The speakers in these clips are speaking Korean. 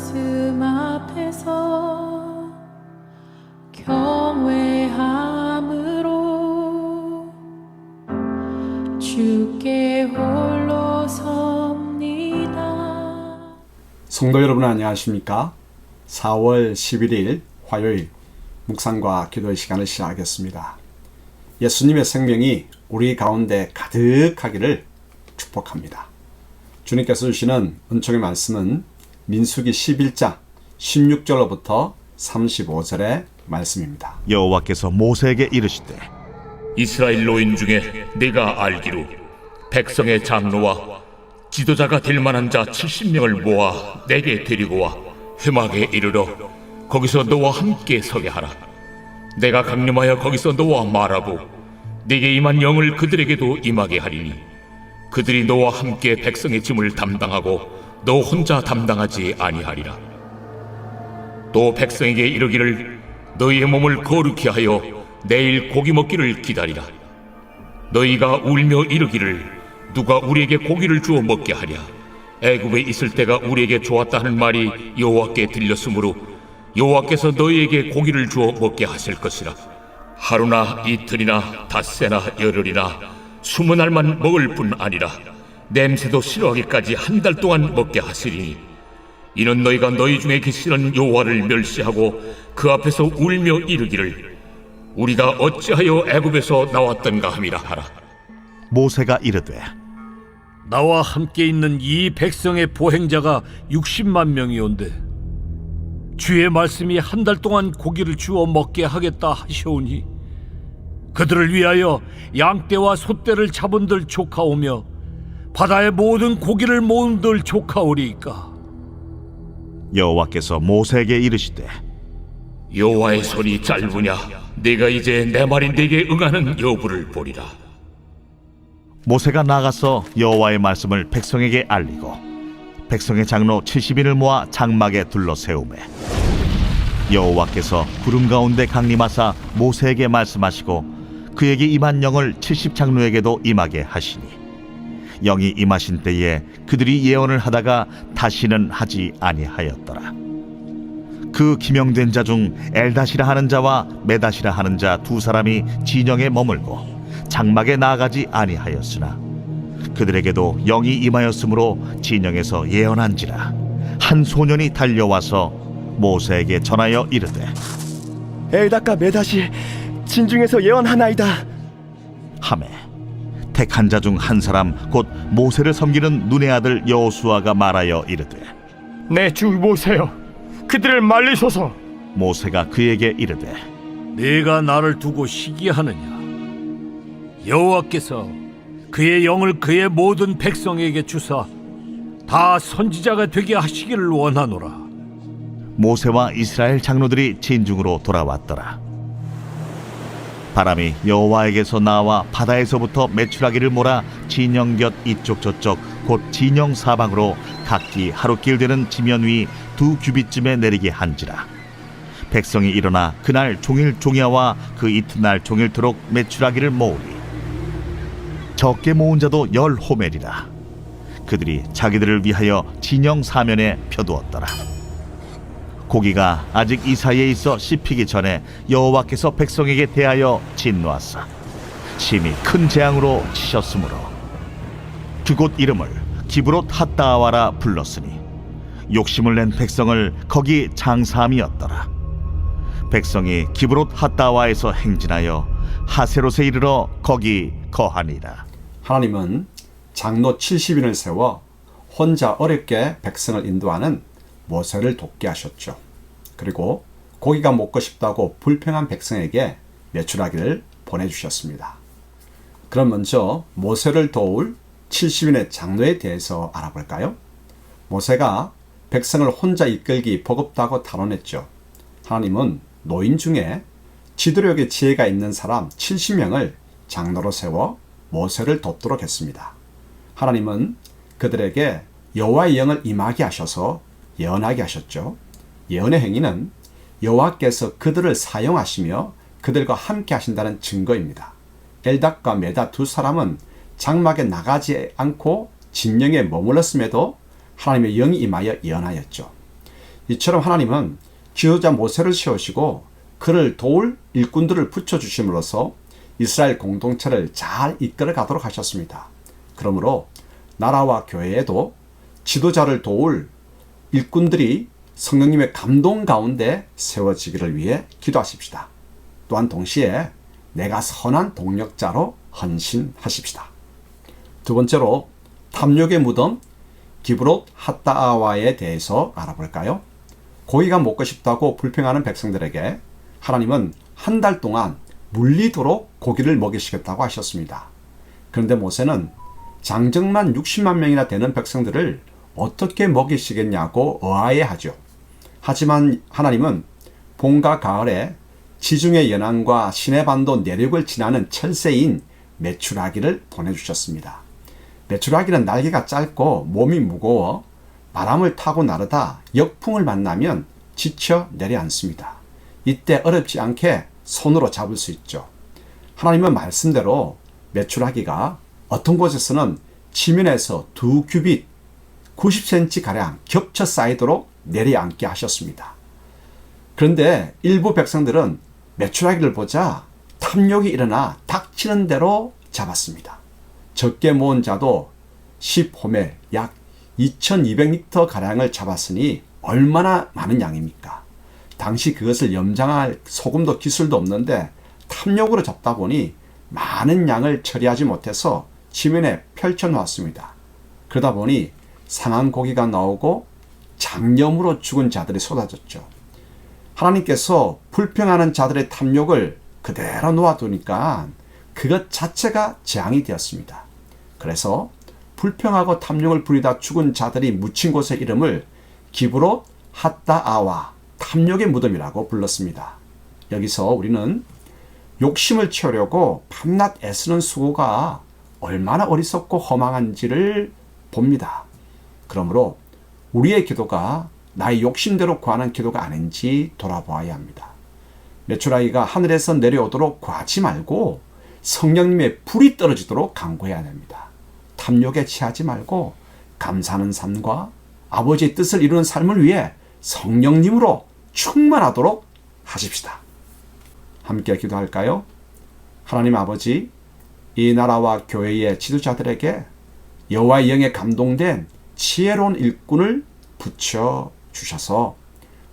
말씀 앞에서 경외함으로 주께 홀로 섭니다. 성도 여러분 안녕하십니까? 4월 11일 화요일 묵상과 기도의 시간을 시작하겠습니다. 예수님의 생명이 우리 가운데 가득하기를 축복합니다. 주님께서 주시는 은총의 말씀은 민수기 11장 16절로부터 35절의 말씀입니다. 여호와께서 모세에게 이르시되 이스라엘 노인 중에 내가 알기로 백성의 장로와 지도자가 될 만한 자 70명을 모아 내게 데리고 와 회막에 이르러 거기서 너와 함께 서게 하라. 내가 강림하여 거기서 너와 말하고 네게 임한 영을 그들에게도 임하게 하리니 그들이 너와 함께 백성의 짐을 담당하고 너 혼자 담당하지 아니하리라. 또 백성에게 이르기를 너희의 몸을 거룩히 하여 내일 고기 먹기를 기다리라. 너희가 울며 이르기를 누가 우리에게 고기를 주어 먹게 하랴. 애굽에 있을 때가 우리에게 좋았다 하는 말이 여호와께 들렸으므로 여호와께서 너희에게 고기를 주어 먹게 하실 것이라. 하루나 이틀이나 닷새나 열흘이나 20날만 먹을 뿐 아니라 냄새도 싫어하기까지 한 달 동안 먹게 하시리니 이는 너희가 너희 중에 계시는 여호와를 멸시하고 그 앞에서 울며 이르기를 우리가 어찌하여 애굽에서 나왔던가 함이라 하라. 모세가 이르되 나와 함께 있는 이 백성의 보행자가 60만 명이온데 주의 말씀이 한 달 동안 고기를 주어 먹게 하겠다 하시오니 그들을 위하여 양떼와 소떼를 잡은들 조카오며 바다의 모든 고기를 모은들 조카오리이까. 여호와께서 모세에게 이르시되 여호와의 손이 짧으냐 네가 이제 내 말이 네게 응하는 여부를 보리라. 모세가 나가서 여호와의 말씀을 백성에게 알리고 백성의 장로 70인을 모아 장막에 둘러 세우매 여호와께서 구름 가운데 강림하사 모세에게 말씀하시고 그에게 임한 영을 70장로에게도 임하게 하시니 영이 임하신 때에 그들이 예언을 하다가 다시는 하지 아니하였더라. 그 기명된 자 중 엘다시라 하는 자와 메다시라 하는 자 두 사람이 진영에 머물고 장막에 나아가지 아니하였으나 그들에게도 영이 임하였으므로 진영에서 예언한지라. 한 소년이 달려와서 모세에게 전하여 이르되 엘다가 메다시 진중에서 예언하나이다 하매 택한 자 중 한 사람 곧 모세를 섬기는 눈의 아들 여호수아가 말하여 이르되 내 주 모세여 그들을 말리소서. 모세가 그에게 이르되 네가 나를 두고 시기하느냐. 여호와께서 그의 영을 그의 모든 백성에게 주사 다 선지자가 되게 하시기를 원하노라. 모세와 이스라엘 장로들이 진중으로 돌아왔더라. 바람이 여호와에게서 나와 바다에서부터 메추라기를 몰아 진영 곁 이쪽 저쪽 곧 진영 사방으로 각기 하루길 되는 지면 위 2규빗쯤에 내리게 한지라. 백성이 일어나 그날 종일 종야와 그 이튿날 종일토록 메추라기를 모으리. 적게 모은 자도 10호멜이라. 그들이 자기들을 위하여 진영 사면에 펴두었더라. 고기가 아직 이 사이에 있어 씹히기 전에 여호와께서 백성에게 대하여 진노하사 심히 큰 재앙으로 치셨으므로 그곳 이름을 기브롯 핫다아와라 불렀으니 욕심을 낸 백성을 거기 장사함이었더라. 백성이 기브롯 핫다아와에서 행진하여 하세롯에 이르러 거기 거하니라. 하나님은 장로 70인을 세워 혼자 어렵게 백성을 인도하는 모세를 돕게 하셨죠. 그리고 고기가 먹고 싶다고 불평한 백성에게 메추라기를 보내주셨습니다. 그럼 먼저 모세를 도울 70인의 장로에 대해서 알아볼까요? 모세가 백성을 혼자 이끌기 버겁다고 탄원했죠. 하나님은 노인 중에 지도력의 지혜가 있는 사람 70명을 장로로 세워 모세를 돕도록 했습니다. 하나님은 그들에게 여호와의 영을 임하게 하셔서 예언하게 하셨죠. 예언의 행위는 여호와께서 그들을 사용하시며 그들과 함께 하신다는 증거입니다. 엘닷과 메다 두 사람은 장막에 나가지 않고 진영에 머물렀음에도 하나님의 영이 임하여 예언하였죠. 이처럼 하나님은 지도자 모세를 세우시고 그를 도울 일꾼들을 붙여주심으로써 이스라엘 공동체를 잘 이끌어 가도록 하셨습니다. 그러므로 나라와 교회에도 지도자를 도울 일꾼들이 성령님의 감동 가운데 세워지기를 위해 기도하십시다. 또한 동시에 내가 선한 동력자로 헌신하십시다. 두 번째로 탐욕의 무덤 기브롯 핫다아와에 대해서 알아볼까요? 고기가 먹고 싶다고 불평하는 백성들에게 하나님은 한 달 동안 물리도록 고기를 먹이시겠다고 하셨습니다. 그런데 모세는 장정만 60만 명이나 되는 백성들을 어떻게 먹이시겠냐고 의아해하죠. 하지만 하나님은 봄과 가을에 지중해 연안과 시내반도 내륙을 지나는 철새인 메추라기를 보내주셨습니다. 메추라기는 날개가 짧고 몸이 무거워 바람을 타고 나르다 역풍을 만나면 지쳐 내려앉습니다. 이때 어렵지 않게 손으로 잡을 수 있죠. 하나님은 말씀대로 메추라기가 어떤 곳에서는 지면에서 2규빗 90cm가량 겹쳐 쌓이도록 내려앉게 하셨습니다. 그런데 일부 백성들은 메추라기를 보자 탐욕이 일어나 닥치는 대로 잡았습니다. 적게 모은 자도 10호멜 약 2200리터가량을 잡았으니 얼마나 많은 양입니까? 당시 그것을 염장할 소금도 기술도 없는데 탐욕으로 잡다 보니 많은 양을 처리하지 못해서 지면에 펼쳐놓았습니다. 그러다 보니 상한 고기가 나오고 장염으로 죽은 자들이 쏟아졌죠. 하나님께서 불평하는 자들의 탐욕을 그대로 놓아두니까 그것 자체가 재앙이 되었습니다. 그래서 불평하고 탐욕을 부리다 죽은 자들이 묻힌 곳의 이름을 기브롯 핫다아와 탐욕의 무덤이라고 불렀습니다. 여기서 우리는 욕심을 채우려고 밤낮 애쓰는 수고가 얼마나 어리석고 허망한지를 봅니다. 그러므로 우리의 기도가 나의 욕심대로 구하는 기도가 아닌지 돌아보아야 합니다. 메추라기가 하늘에서 내려오도록 구하지 말고 성령님의 불이 떨어지도록 간구해야 됩니다. 탐욕에 취하지 말고 감사하는 삶과 아버지의 뜻을 이루는 삶을 위해 성령님으로 충만하도록 하십시다. 함께 기도할까요? 하나님 아버지, 이 나라와 교회의 지도자들에게 여호와의 영에 감동된 지혜로운 일꾼을 붙여 주셔서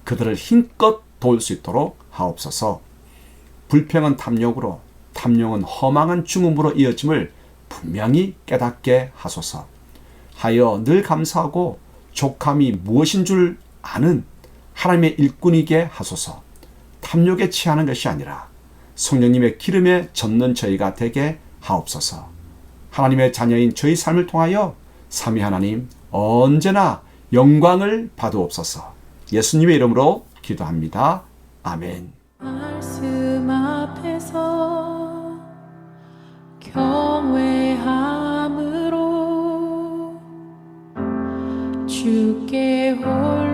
그들을 힘껏 도울 수 있도록 하옵소서. 불평은 탐욕으로, 탐욕은 허망한 죽음으로 이어짐을 분명히 깨닫게 하소서. 하여 늘 감사하고 족함이 무엇인 줄 아는 하나님의 일꾼이게 하소서. 탐욕에 취하는 것이 아니라 성령님의 기름에 젖는 저희가 되게 하옵소서. 하나님의 자녀인 저희 삶을 통하여 삼위 하나님 언제나 영광을 받으옵소서. 예수님의 이름으로 기도합니다. 아멘. 말씀 앞에서 경외함으로 주께 홀